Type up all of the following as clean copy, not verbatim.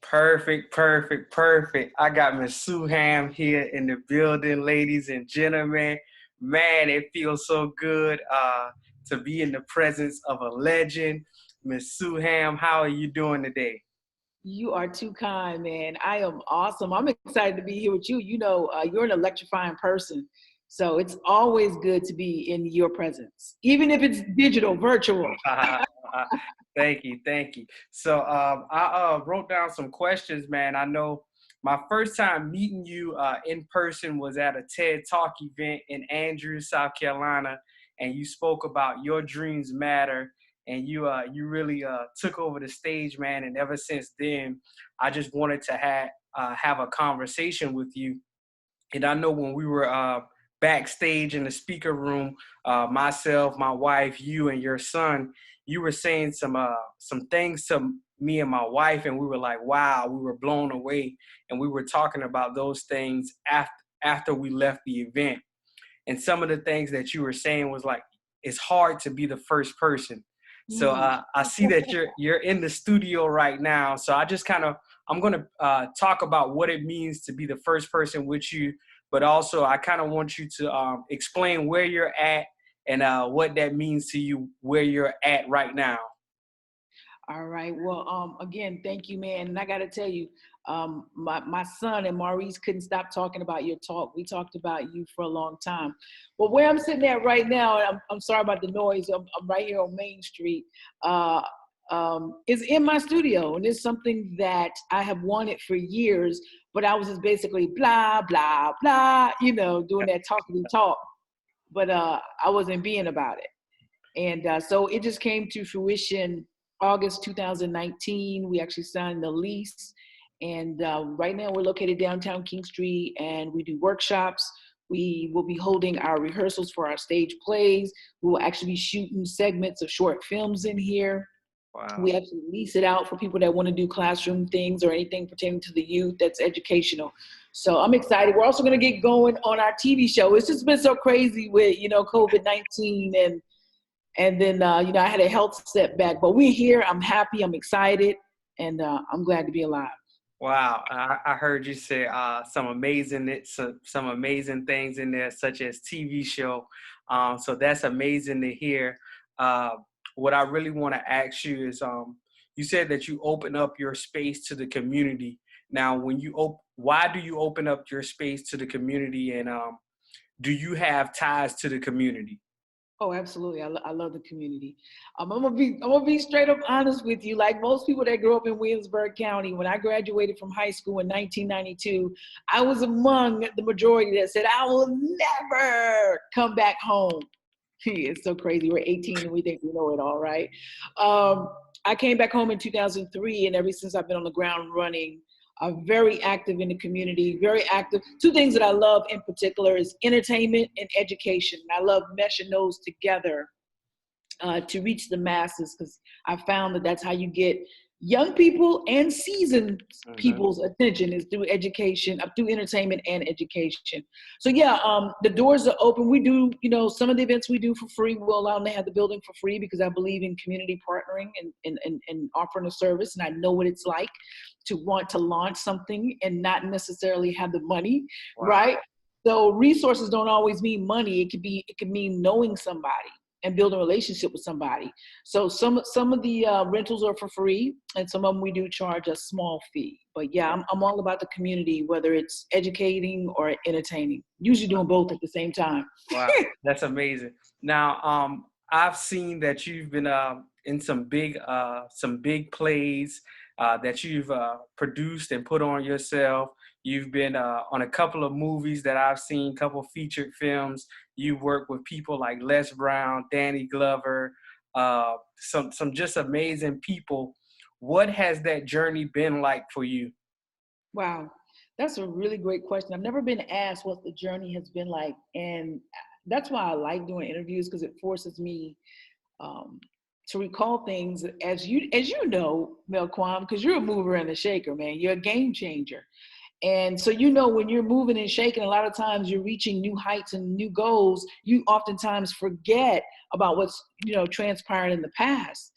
Perfect, perfect, perfect. I got Miss Sue Ham here in the building, ladies and gentlemen. Man, it feels so good to be in the presence of a legend. Miss Sue Ham, how are you doing today? You are too kind, man. I am awesome. I'm excited to be here with you. You're an electrifying person. So it's always good to be in your presence, even if it's digital, virtual. Thank you, thank you. So I wrote down some questions, man. I know my first time meeting you in person was at a TED Talk event in Andrews, South Carolina, and you spoke about your dreams matter, and you really took over the stage, man. And ever since then, I just wanted to have a conversation with you. And I know when we were backstage in the speaker room, myself, my wife, you, and your son, you were saying some things to me and my wife, and we were like, wow, we were blown away. And we were talking about those things after we left the event. And some of the things that you were saying was like, it's hard to be the first person. So Mm. I see that you're in the studio right now. So I'm gonna talk about what it means to be the first person with you, but also I kind of want you to explain where you're at and what that means to you, where you're at right now. All right. Well, again, thank you, man. And I got to tell you, my son and Maurice couldn't stop talking about your talk. We talked about you for a long time. Well, where I'm sitting at right now, and I'm sorry about the noise. I'm right here on Main Street. Uh, is in my studio, and it's something that I have wanted for years. But I was just basically blah blah blah, doing that talkity talk. But I wasn't being about it. And so it just came to fruition August 2019. We actually signed the lease. And right now we're located downtown King Street, and we do workshops. We will be holding our rehearsals for our stage plays. We will actually be shooting segments of short films in here. Wow. We actually lease it out for people that want to do classroom things or anything pertaining to the youth that's educational. So I'm excited. We're also going to get going on our TV show. It's just been so crazy with, COVID-19 and then, I had a health setback, but we're here. I'm happy. I'm excited. And I'm glad to be alive. Wow, I heard you say some amazing things in there, such as TV show. So that's amazing to hear. Uh, what I really want to ask you is, you said that you open up your space to the community. Now, why do you open up your space to the community, and do you have ties to the community? Oh, absolutely. I love the community. I'm gonna be straight up honest with you. Like most people that grew up in Williamsburg County, when I graduated from high school in 1992, I was among the majority that said, I will never come back home. It's so crazy. We're 18 and we think we know it all, right? I came back home in 2003, and ever since I've been on the ground running. Very active in the community, very active. Two things that I love in particular is entertainment and education. I love meshing those together to reach the masses, because I found that that's how you get young people and seasoned people's attention, is through education, through entertainment and education. So yeah, the doors are open. We do, some of the events we do for free. We'll allow them to have the building for free because I believe in community partnering and offering a service. And I know what it's like to want to launch something and not necessarily have the money, Wow. right? So resources don't always mean money. It could mean knowing somebody and build a relationship with somebody. So some of the rentals are for free, and some of them we do charge a small fee. But yeah, I'm all about the community, whether it's educating or entertaining. Usually doing both at the same time. Wow, that's amazing. Now, I've seen that you've been in some big plays that you've produced and put on yourself. You've been on a couple of movies that I've seen, couple featured films. You've worked with people like Les Brown, Danny Glover, some just amazing people. What has that journey been like for you? Wow, that's a really great question. I've never been asked what the journey has been like, and that's why I like doing interviews, because it forces me um, to recall things, as you know, Melquam, because you're a mover and a shaker, man. You're a game changer. And so, when you're moving and shaking, a lot of times you're reaching new heights and new goals. You oftentimes forget about what's, transpired in the past.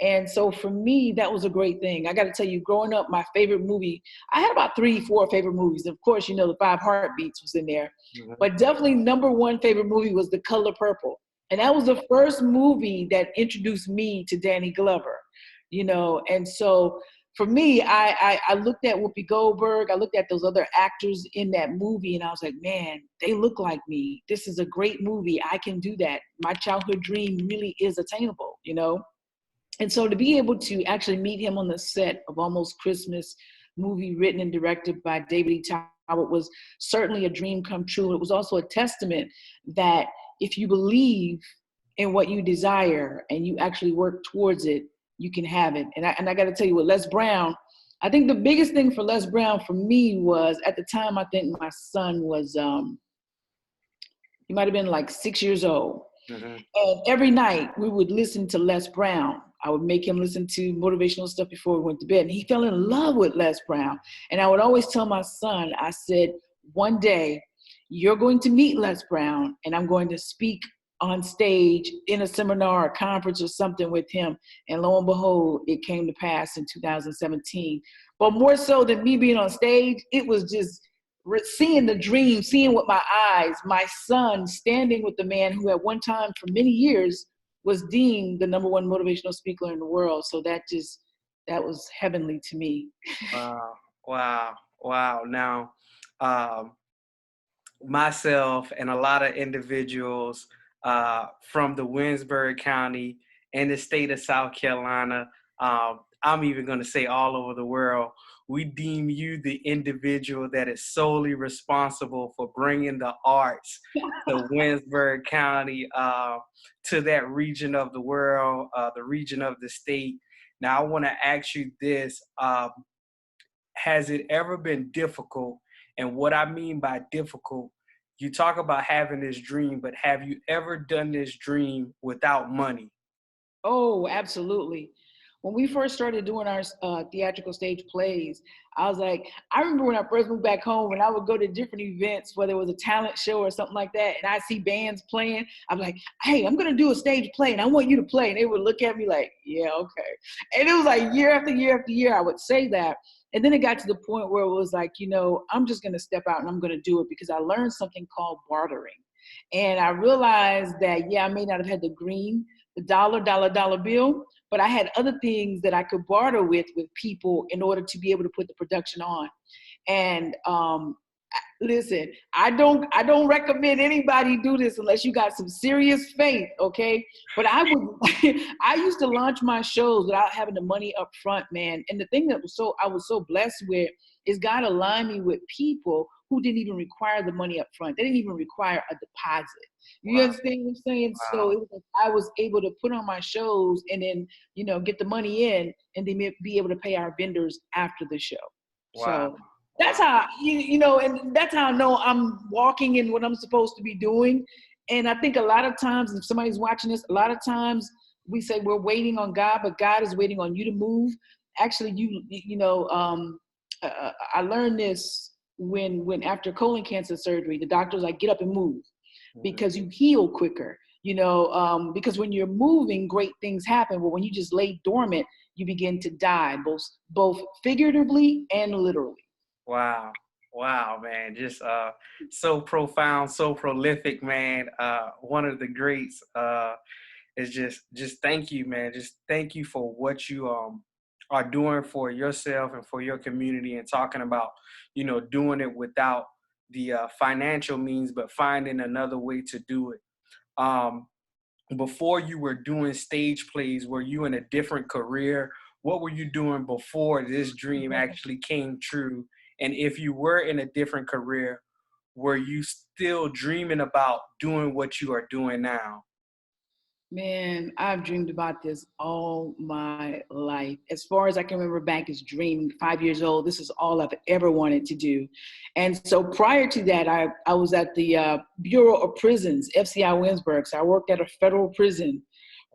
And so for me, that was a great thing. I got to tell you, growing up, my favorite movie, I had about 3-4 favorite movies. Of course, you know, The Five Heartbeats was in there, but definitely number one favorite movie was The Color Purple. And that was the first movie that introduced me to Danny Glover, you know. And so for me, I looked at Whoopi Goldberg, I looked at those other actors in that movie, and I was like, man, they look like me. This is a great movie. I can do that. My childhood dream really is attainable, you know? And so to be able to actually meet him on the set of Almost Christmas, movie written and directed by David E. Talbot, was certainly a dream come true. It was also a testament that if you believe in what you desire and you actually work towards it, you can have it. And I got to tell you, with Les Brown, I think the biggest thing for Les Brown for me was, at the time, I think my son was, he might have been like 6 years old. And every night we would listen to Les Brown. I would make him listen to motivational stuff before we went to bed. And he fell in love with Les Brown. And I would always tell my son, I said, one day you're going to meet Les Brown and I'm going to speak on stage in a seminar or conference or something with him. And lo and behold, it came to pass in 2017. But more so than me being on stage, it was just seeing the dream, seeing with my eyes, my son standing with the man who at one time for many years was deemed the #1 motivational speaker in the world. So that was heavenly to me. Wow. Now, myself and a lot of individuals from the Winsburg County and the state of South Carolina, I'm even going to say all over the world, we deem you the individual that is solely responsible for bringing the arts to Winsburg County, to that region of the world, the region of the state. Now, I want to ask you this. Has it ever been difficult? And what I mean by difficult, you talk about having this dream, but have you ever done this dream without money? Oh, absolutely. When we first started doing our theatrical stage plays, I was like, I remember when I first moved back home, and I would go to different events, whether it was a talent show or something like that, and I see bands playing. I'm like, hey, I'm going to do a stage play, and I want you to play. And they would look at me like, yeah, okay. And it was like year after year after year, I would say that. And then it got to the point where it was like, you know, I'm just going to step out and I'm going to do it, because I learned something called bartering. And I realized that, yeah, I may not have had the dollar bill, but I had other things that I could barter with people in order to be able to put the production on. And listen, I don't recommend anybody do this unless you got some serious faith, okay? But I used to launch my shows without having the money up front, man. And the thing that I was so blessed with is God aligned me with people who didn't even require the money up front. They didn't even require a deposit. You understand what I'm saying? Wow. So it was like I was able to put on my shows and then, you know, get the money in and then be able to pay our vendors after the show. Wow. So that's how, you know, and that's how I know I'm walking in what I'm supposed to be doing. And I think a lot of times, if somebody's watching this, a lot of times we say we're waiting on God, but God is waiting on you to move. Actually, I learned this when after colon cancer surgery, the doctor's like, get up and move, because you heal quicker, you know, because when you're moving, great things happen. But when you just lay dormant, you begin to die, both figuratively and literally. Wow, man. Just so profound, so prolific, man. One of the greats. Is just thank you, man. Just thank you for what you are doing for yourself and for your community, and talking about, you know, doing it without the financial means, but finding another way to do it. Before you were doing stage plays, were you in a different career? What were you doing before this dream actually came true? And if you were in a different career, were you still dreaming about doing what you are doing now? Man, I've dreamed about this all my life. As far as I can remember back as dreaming, 5 years old, this is all I've ever wanted to do. And so prior to that, I was at the Bureau of Prisons, FCI Winsburg. So I worked at a federal prison.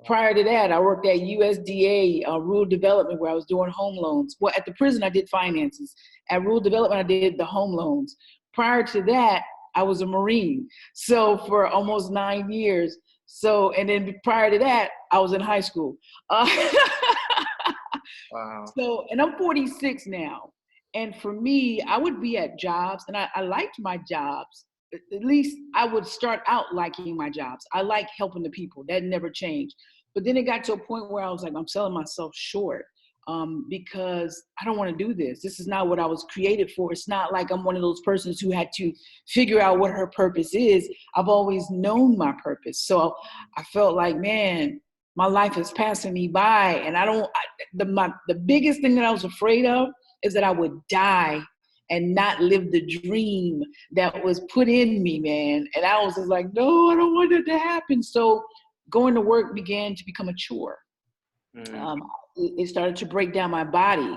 Prior to that, I worked at USDA, rural development, where I was doing home loans. Well, at the prison, I did finances. At rural development, I did the home loans. Prior to that, I was a Marine. So for almost 9 years. So, and then prior to that, I was in high school. Wow. So, and I'm 46 now. And for me, I would be at jobs, and I liked my jobs. At least I would start out liking my jobs. I like helping the people. That never changed. But then it got to a point where I was like, I'm selling myself short, because I don't want to do this. This is not what I was created for. It's not like I'm one of those persons who had to figure out what her purpose is. I've always known my purpose. So I felt like, man, my life is passing me by, and the biggest thing that I was afraid of is that I would die and not live the dream that was put in me, man. And I was just like, no, I don't want that to happen. So going to work began to become a chore. Mm. It started to break down my body.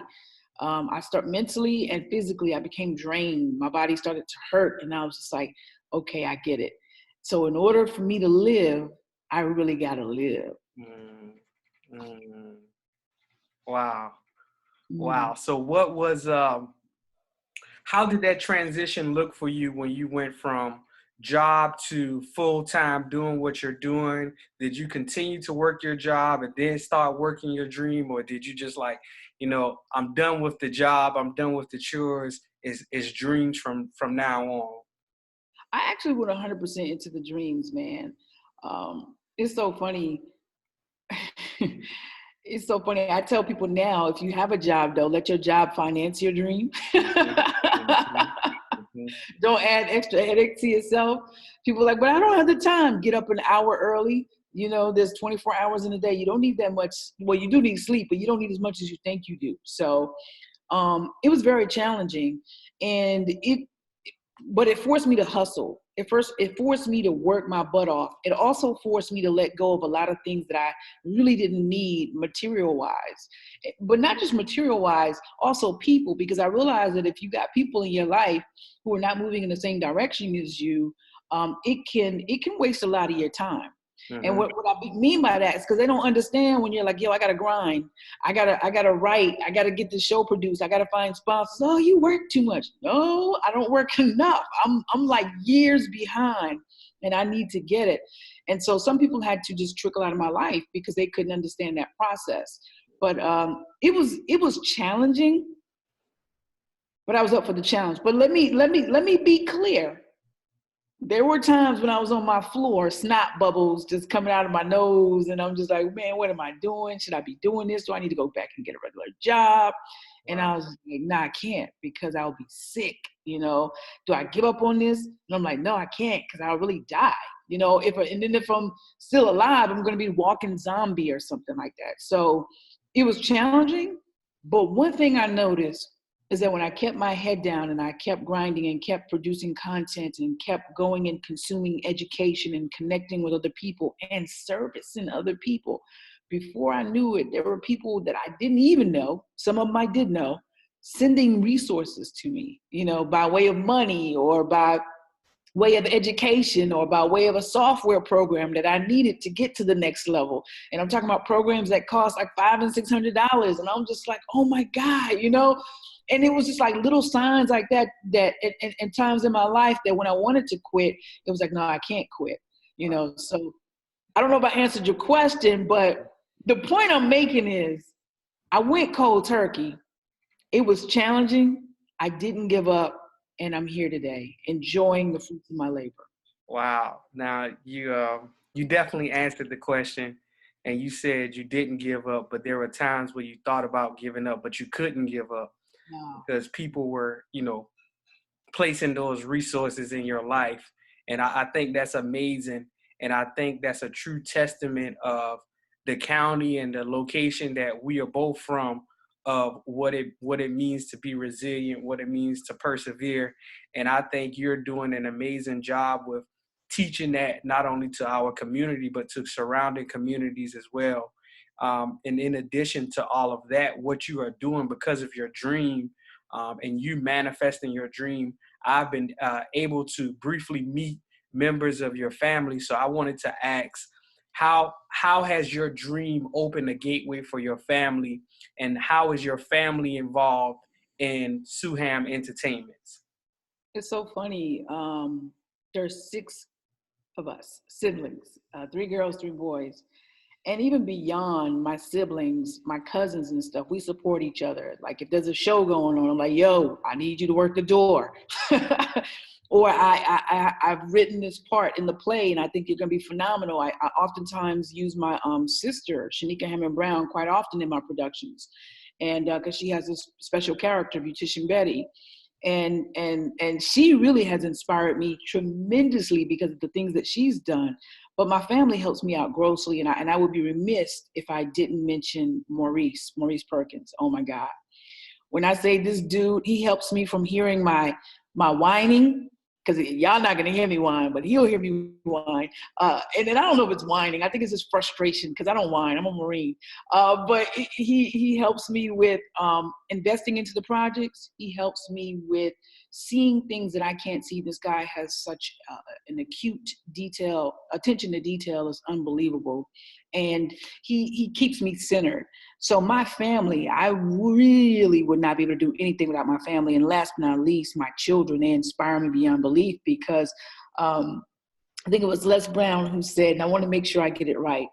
I start mentally and physically, I became drained. My body started to hurt, and I was just like, okay, I get it. So in order for me to live, I really got to live. Mm. Mm. Wow. Wow. Mm. So what was how did that transition look for you when you went from job to full-time doing what you're doing? Did you continue to work your job and then start working your dream, or did you just like, I'm done with the job, I'm done with the chores, is dreams from now on? I actually went 100% into the dreams, man. It's so funny. It's so funny. I tell people now, if you have a job, though, let your job finance your dream. Mhm, mhm, Don't add extra headache to yourself. People are like, but I don't have the time. Get up an hour early. There's 24 hours in a day. You don't need that much. Well, you do need sleep, but you don't need as much as you think you do. So it was very challenging. And but it forced me to hustle. It forced me to work my butt off. It also forced me to let go of a lot of things that I really didn't need material wise, but not just material wise, also people, because I realized that if you got people in your life who are not moving in the same direction as you, it can waste a lot of your time. And mhm. what I mean by that is because they don't understand when you're like, yo, I gotta grind. I gotta write. I gotta get the show produced. I gotta find sponsors. Oh, you work too much. No, I don't work enough. I'm like years behind, and I need to get it. And so some people had to just trickle out of my life because they couldn't understand that process. But it was challenging, but I was up for the challenge. But let me be clear. There were times when I was on my floor, snot bubbles just coming out of my nose, and I'm just like, man, what am I doing? Should I be doing this? Do I need to go back and get a regular job? And Wow. I was like, nah, I can't because I'll be sick. Do I give up on this? And I'm like, no, I can't because I'll really die. If I'm still alive, I'm going to be a walking zombie or something like that. So it was challenging. But one thing I noticed is that when I kept my head down and I kept grinding and kept producing content and kept going and consuming education and connecting with other people and servicing other people, before I knew it, there were people that I didn't even know, some of them I did know, sending resources to me, by way of money or by way of education or by way of a software program that I needed to get to the next level. And I'm talking about programs that cost like $500 and $600. And I'm just like, oh my God. And it was just like little signs like that in times in my life that when I wanted to quit, it was like, no, I can't quit. So I don't know if I answered your question, but the point I'm making is I went cold turkey. It was challenging. I didn't give up, and I'm here today, enjoying the fruits of my labor. Wow. Now you definitely answered the question, and you said you didn't give up, but there were times where you thought about giving up, but you couldn't give up Wow. because people were, placing those resources in your life. And I think that's amazing. And I think that's a true testament of the county and the location that we are both from, of what it means to be resilient, what it means to persevere. And I think you're doing an amazing job with teaching that not only to our community, but to surrounding communities as well. And in addition to all of that, what you are doing because of your dream, and you manifesting your dream, I've been able to briefly meet members of your family. So I wanted to ask, how has your dream opened a gateway for your family, and how is your family involved in Suham Entertainments? It's so funny. There's six of us, siblings, three girls, three boys. And even beyond my siblings, my cousins and stuff, we support each other. Like if there's a show going on, I'm like, yo, I need you to work the door. Or I've written this part in the play and I think you're going to be phenomenal. I oftentimes use my sister, Shanika Hammond Brown, quite often in my productions. And because she has this special character, Beautician Betty. And she really has inspired me tremendously because of the things that she's done. But my family helps me out grossly, and I would be remiss if I didn't mention Maurice Perkins. Oh my God. When I say this dude, he helps me from hearing my whining, because y'all not gonna hear me whine, but he'll hear me whine. And then I don't know if it's whining. I think it's just frustration because I don't whine. I'm a Marine. But he helps me with investing into the projects. He helps me with seeing things that I can't see. This guy has such an acute attention to detail is unbelievable. And he keeps me centered. So my family, I really would not be able to do anything without my family. And last but not least, my children, they inspire me beyond belief because I think it was Les Brown who said, and I want to make sure I get it right.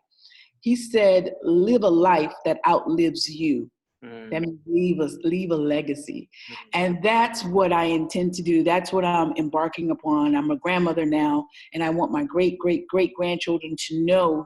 He said, live a life that outlives you. That means leave a legacy. And that's what I intend to do. That's what I'm embarking upon. I'm a grandmother now, and I want my great-great-great-grandchildren to know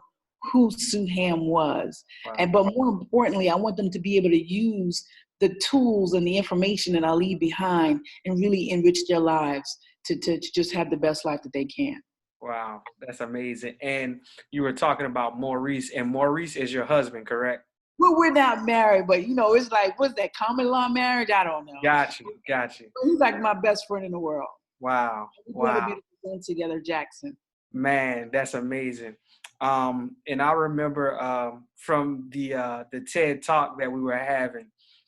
who Sue Ham was. Wow. But more importantly, I want them to be able to use the tools and the information that I leave behind and really enrich their lives to just have the best life that they can. Wow, that's amazing. And you were talking about Maurice, and Maurice is your husband, correct? Well, we're not married, but it's like, what's that, common law marriage? I don't know. Got you. He's like my best friend in the world. Wow. We've got a beautiful son together, Jackson. Man, that's amazing. And I remember from the TED Talk that we were having,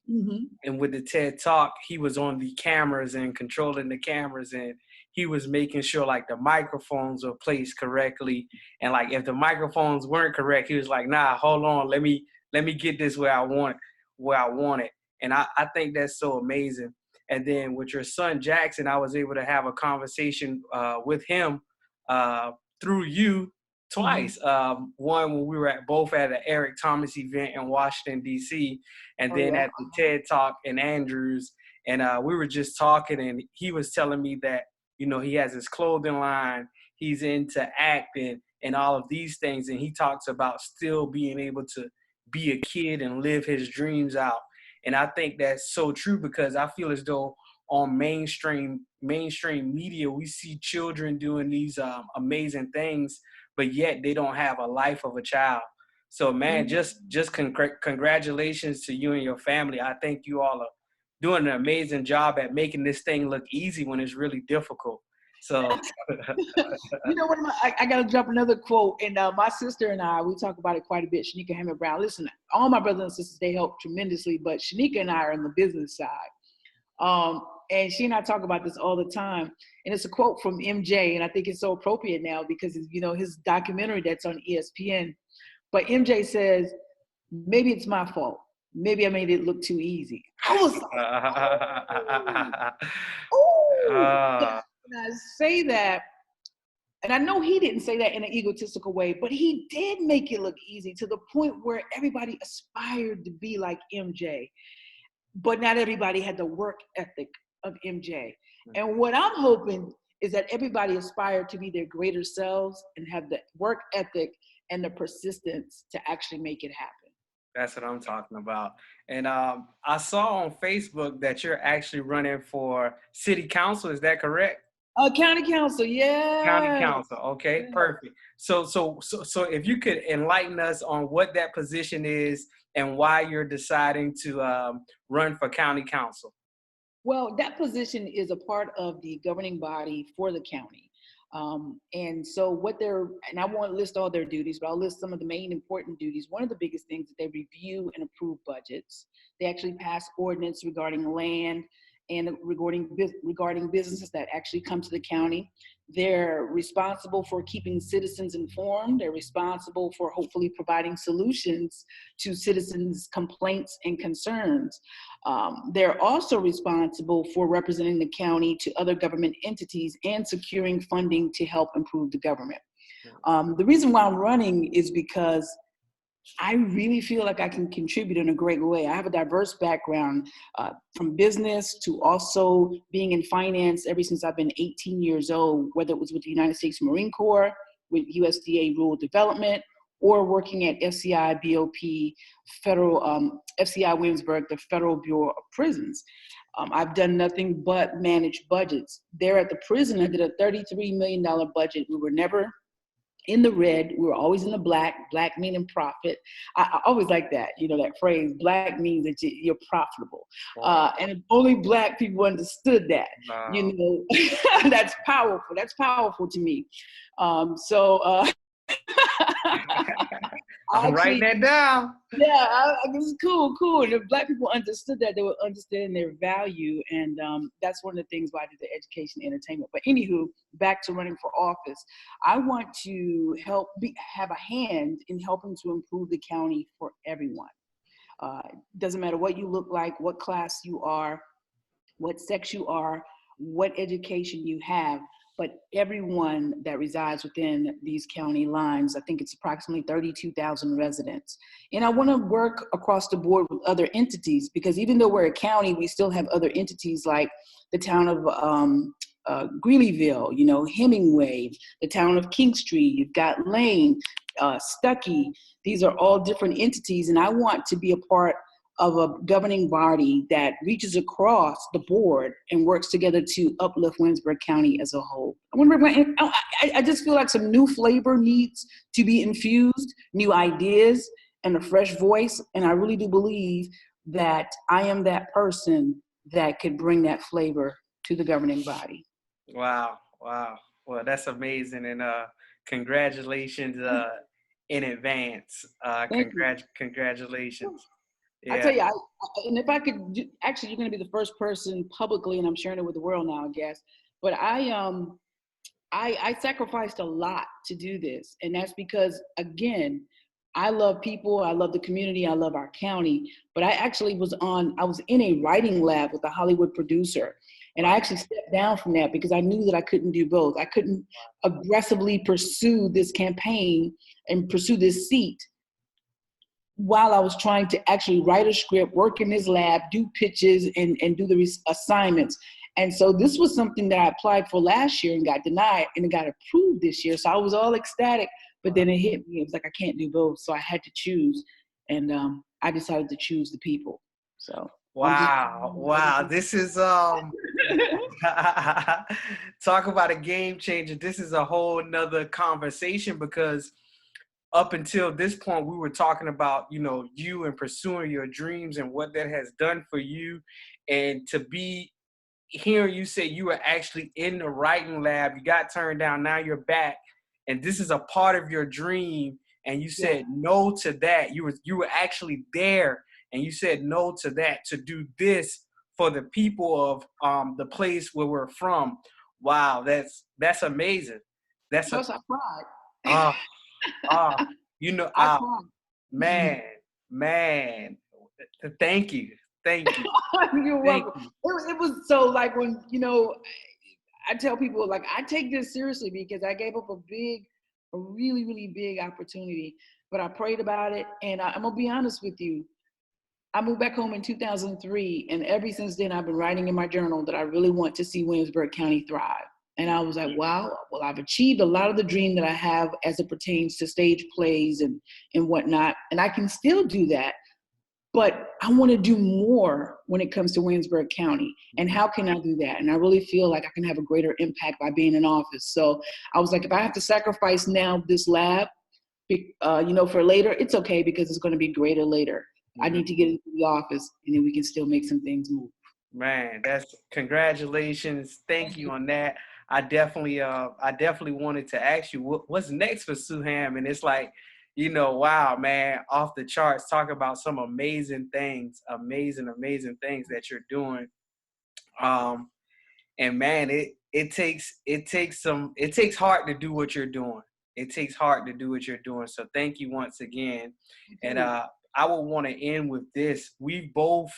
and with the TED Talk, he was on the cameras and controlling the cameras, and he was making sure like the microphones were placed correctly, and like if the microphones weren't correct, he was like, nah, hold on, let me get this where I want it. And I think that's so amazing. And then with your son Jackson, I was able to have a conversation with him through you twice. One when we were both at an Eric Thomas event in Washington, D.C., and then at the TED Talk in Andrews. And we were just talking, and he was telling me that, he has his clothing line, he's into acting and all of these things. And he talks about still being able to be a kid and live his dreams out. And I think that's so true, because I feel as though on mainstream media, we see children doing these amazing things, but yet they don't have a life of a child. So man, just congratulations to you and your family. I think you all are doing an amazing job at making this thing look easy when it's really difficult. So, I got to drop another quote. And my sister and I, we talk about it quite a bit. Shanika Hammond Brown. Listen, all my brothers and sisters, they help tremendously, but Shanika and I are on the business side. And she and I talk about this all the time. And it's a quote from MJ, and I think it's so appropriate now because his documentary that's on ESPN. But MJ says, maybe it's my fault. Maybe I made it look too easy. I was like, oh. And I say that, and I know he didn't say that in an egotistical way, but he did make it look easy to the point where everybody aspired to be like MJ. But not everybody had the work ethic of MJ. And what I'm hoping is that everybody aspired to be their greater selves and have the work ethic and the persistence to actually make it happen. That's what I'm talking about. And I saw on Facebook that you're actually running for city council. Is that correct? County council, yeah. County council, okay, yeah. Perfect. So if you could enlighten us on what that position is and why you're deciding to run for county council. Well, that position is a part of the governing body for the county. And so and I won't list all their duties, but I'll list some of the main important duties. One of the biggest things is that they review and approve budgets. They actually pass ordinance regarding land and regarding businesses that actually come to the county. They're responsible for keeping citizens informed. They're responsible for hopefully providing solutions to citizens' complaints and concerns. They're also responsible for representing the county to other government entities and securing funding to help improve the government. The reason why I'm running is because I really feel like I can contribute in a great way. I have a diverse background, from business to also being in finance ever since I've been 18 years old, whether it was with the United States Marine Corps, with USDA Rural Development, or working at FCI BOP, Federal, FCI Williamsburg, the Federal Bureau of Prisons. I've done nothing but manage budgets. There at the prison, I did a $33 million budget. We were never in the red. We were always in the black meaning profit. I always like that, that phrase, black means that you're profitable. Wow. And only black people understood that, Wow. that's powerful. That's powerful to me. So I I'm writing actually, that down. yeah, this is cool. And if black people understood that, they would understand their value. And that's one of the things why I did the education and entertainment. But anywho, back to running for office. I want to have a hand in helping to improve the county for everyone. Doesn't matter what you look like, what class you are, what sex you are, what education you have, but everyone that resides within these county lines, I think it's approximately 32,000 residents. And I want to work across the board with other entities, because even though we're a county, we still have other entities like the town of Greeleyville, Hemingway, the town of Kingstree, you've got Lane, Stuckey. These are all different entities, and I want to be a part of a governing body that reaches across the board and works together to uplift Williamsburg County as a whole. I just feel like some new flavor needs to be infused, new ideas, and a fresh voice. And I really do believe that I am that person that could bring that flavor to the governing body. Wow. Well, that's amazing, and congratulations in advance. Thank you. Congratulations. I Yeah. tell you, and if I could, actually, you're going to be the first person publicly, and I'm sharing it with the world now, I guess. But I sacrificed a lot to do this, and that's because, again, I love people, I love the community, I love our county. But I was in a writing lab with a Hollywood producer, and I actually stepped down from that because I knew that I couldn't do both. I couldn't aggressively pursue this campaign and pursue this seat while I was trying to actually write a script, work in this lab, do pitches, and do the assignments. And so this was something that I applied for last year and got denied, and it got approved this year. So I was all ecstatic, but then it hit me. It was like, I can't do both. So I had to choose. And I decided to choose the people. So I'm just. Wow. This is talk about a game changer. This is a whole nother conversation, because up until this point, we were talking about, you and pursuing your dreams and what that has done for you. And to be hearing you say you were actually in the writing lab, you got turned down, now you're back, and this is a part of your dream, and you said no to that. You were actually there, and you said no to that to do this for the people of the place where we're from. Wow, that's amazing. That's Plus, I cried. uh, uh, you know, I uh, cried. man, man, thank you. You're Thank welcome. you. It was so, like, when, I tell people, like, I take this seriously because I gave up a really, really big opportunity, but I prayed about it. And I'm going to be honest with you. I moved back home in 2003, and ever since then, I've been writing in my journal that I really want to see Williamsburg County thrive. And I was like, wow, well, I've achieved a lot of the dream that I have as it pertains to stage plays and whatnot. And I can still do that. But I want to do more when it comes to Williamsburg County. And how can I do that? And I really feel like I can have a greater impact by being in office. So I was like, if I have to sacrifice now this lab, for later, it's okay, because it's going to be greater later. I need to get into the office, and then we can still make some things move. Man, that's congratulations. Thank you on that. I definitely wanted to ask you what's next for Suham, and it's like, wow, man, off the charts. Talk about some amazing things that you're doing. And man, it takes heart to do what you're doing. It takes heart to do what you're doing. So thank you once again. And I would want to end with this. We both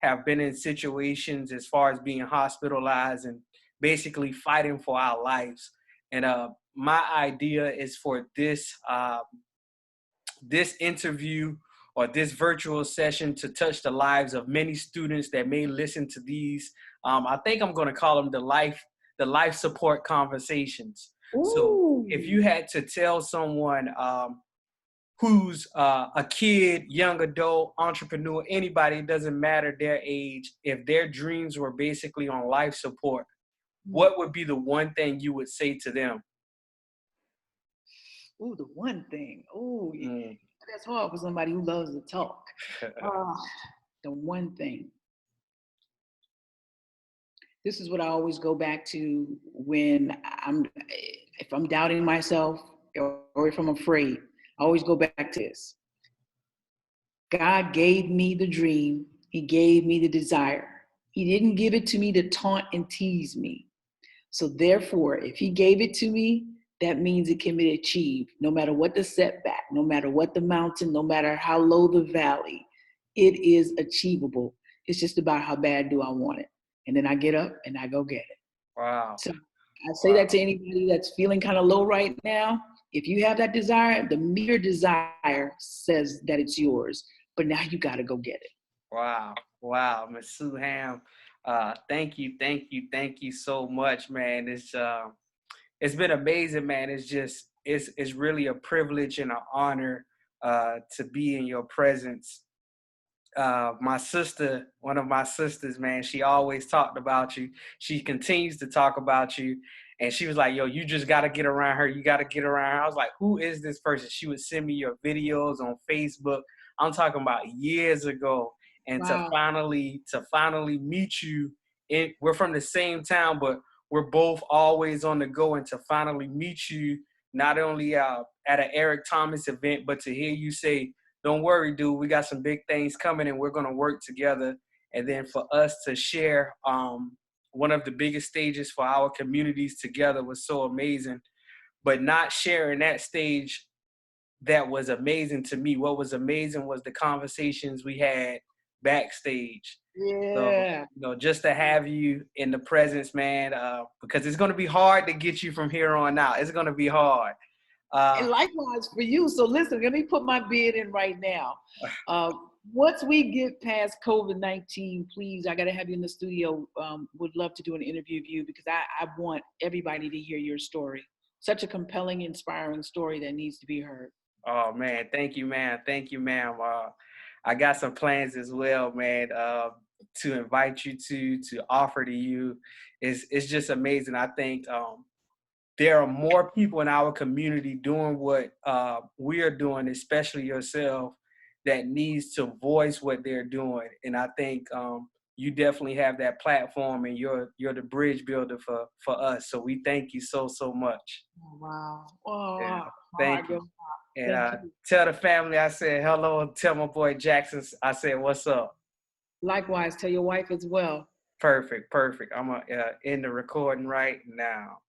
have been in situations as far as being hospitalized and basically fighting for our lives. And my idea is for this this interview or this virtual session to touch the lives of many students that may listen to these. I think I'm going to call them the life support conversations. Ooh. So if you had to tell someone who's a kid, young adult, entrepreneur, anybody, it doesn't matter their age, if their dreams were basically on life support, what would be the one thing you would say to them? Ooh, the one thing. Ooh, that's hard for somebody who loves to talk. The one thing. This is what I always go back to when if I'm doubting myself or if I'm afraid, I always go back to this. God gave me the dream. He gave me the desire. He didn't give it to me to taunt and tease me. So therefore, if he gave it to me, that means it can be achieved, no matter what the setback, no matter what the mountain, no matter how low the valley, it is achievable. It's just about how bad do I want it. And then I get up and I go get it. Wow. So I say that to anybody that's feeling kind of low right now. If you have that desire, the mere desire says that it's yours, but now you got to go get it. Wow. Wow. Ms. Sue Ham, thank you so much, man. It's been amazing, man. It's really a privilege and an honor to be in your presence. My sister, one of my sisters, man, she always talked about you. She continues to talk about you. And she was like, yo, you just got to get around her. You got to get around her. I was like, who is this person? She would send me your videos on Facebook. I'm talking about years ago. And Wow. to finally meet you, we're from the same town, but we're both always on the go. And to finally meet you, not only at an Eric Thomas event, but to hear you say, don't worry, dude, we got some big things coming and we're going to work together. And then for us to share one of the biggest stages for our communities together was so amazing. But not sharing that stage, that was amazing to me. What was amazing was the conversations we had backstage. Yeah. So, just to have you in the presence, man, because it's going to be hard to get you from here on out. It's going to be hard. And likewise for you. So listen, let me put my bid in right now. Once we get past COVID-19, please, I got to have you in the studio. Would love to do an interview of you because I want everybody to hear your story. Such a compelling, inspiring story that needs to be heard. Oh, man. Thank you, man. Thank you, ma'am. I got some plans as well, man, to invite you to offer to you. It's just amazing. I think there are more people in our community doing what we are doing, especially yourself, that needs to voice what they're doing. And I think you definitely have that platform, and you're the bridge builder for us. So we thank you so much. Oh, wow. Oh, Yeah, thank you. And thank you. tell the family I said hello. Tell my boy Jackson I said what's up. Likewise, tell your wife as well. Perfect. I'm gonna end the recording right now.